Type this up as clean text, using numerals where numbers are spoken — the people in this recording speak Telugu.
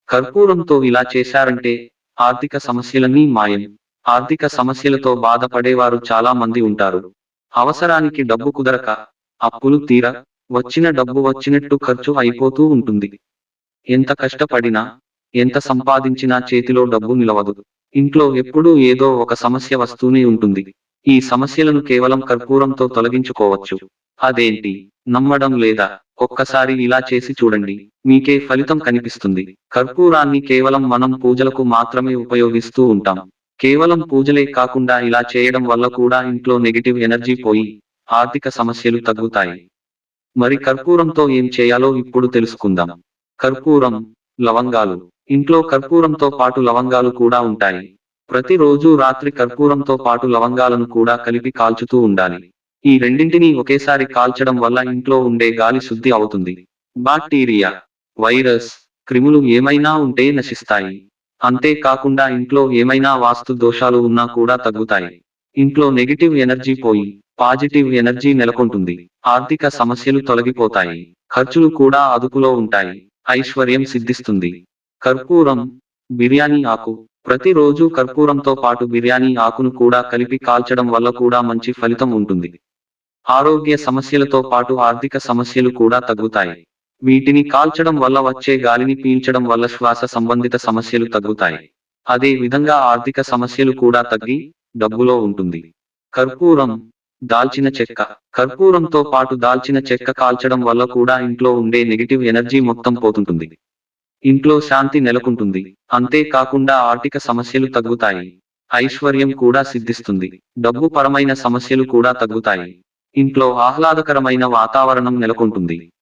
కర్పూరంతో ఇలా చేశారంటే ఆర్థిక సమస్యలన్నీ మాయం. ఆర్థిక సమస్యలతో బాధపడేవారు చాలా మంది ఉంటారు. అవసరానికి డబ్బు కుదరక, అప్పులు తీర, వచ్చిన డబ్బు వచ్చినట్టు ఖర్చు అయిపోతూ ఉంటుంది. ఎంత కష్టపడినా, ఎంత సంపాదించినా చేతిలో డబ్బు నిలవదు. ఇంట్లో ఎప్పుడూ ఏదో ఒక సమస్య వస్తూనే ఉంటుంది. ఈ సమస్యలను కేవలం కర్పూరంతో తొలగించుకోవచ్చు. అదేంటి? నమ్మడం లేదా? ఒక్కసారి ఇలా చేసి చూడండి. మీకే ఫలితం కనిపిస్తుంది. కర్పూరాన్ని కేవలం మనం పూజలకు మాత్రమే ఉపయోగిస్తూ ఉంటాం. కేవలం పూజలే కాకుండా ఇలా చేయడం వల్ల కూడా ఇంట్లో నెగటివ్ ఎనర్జీ పోయి ఆర్థిక సమస్యలు తగ్గుతాయి. మరి కర్పూరంతో ఏం చేయాలో ఇప్పుడు తెలుసుకుందాం. కర్పూరం, లవంగాలు. ఇంట్లో కర్పూరంతో పాటు లవంగాలు కూడా ఉంటాయి. ప్రతిరోజు రాత్రి కర్పూరంతో పాటు లవంగాలను కూడా కలిపి కాల్చుతూ ఉండాలి. ఈ రెండింటినీ ఒకేసారి కాల్చడం వల్ల ఇంట్లో ఉండే గాలి శుద్ధి అవుతుంది. బాక్టీరియా, వైరస్, క్రిములు ఏమైనా ఉంటే నశిస్తాయి. అంతేకాకుండా ఇంట్లో ఏమైనా వాస్తు దోషాలు ఉన్నా కూడా తగ్గుతాయి. ఇంట్లో నెగిటివ్ ఎనర్జీ పోయి పాజిటివ్ ఎనర్జీ నెలకొంటుంది. ఆర్థిక సమస్యలు తొలగిపోతాయి. ఖర్చులు కూడా అదుపులో ఉంటాయి. ఐశ్వర్యం సిద్ధిస్తుంది. కర్పూరం, బిర్యానీ ఆకు. ప్రతిరోజు కర్పూరంతో పాటు బిర్యానీ ఆకును కూడా కలిపి కాల్చడం వల్ల కూడా మంచి ఫలితం ఉంటుంది. ఆరోగ్య సమస్యలతో పాటు ఆర్థిక సమస్యలు కూడా తగ్గుతాయి. వీటిని కాల్చడం వల్ల వచ్చే గాలిని పీల్చడం వల్ల శ్వాస సంబంధిత సమస్యలు తగ్గుతాయి. అదే విధంగా ఆర్థిక సమస్యలు కూడా తగ్గి డబ్బులో ఉంటుంది. కర్పూరం, దాల్చిన చెక్క. కర్పూరంతో పాటు దాల్చిన చెక్క కాల్చడం వల్ల కూడా ఇంట్లో ఉండే నెగిటివ్ ఎనర్జీ మొత్తం పోతుంటుంది. ఇంట్లో శాంతి నెలకొంటుంది. అంతేకాకుండా ఆర్థిక సమస్యలు తగ్గుతాయి. ఐశ్వర్యం కూడా సిద్ధిస్తుంది. డబ్బు పరమైన సమస్యలు కూడా తగ్గుతాయి. ఇంట్లో ఆహ్లాదకరమైన వాతావరణం నెలకొంటుంది.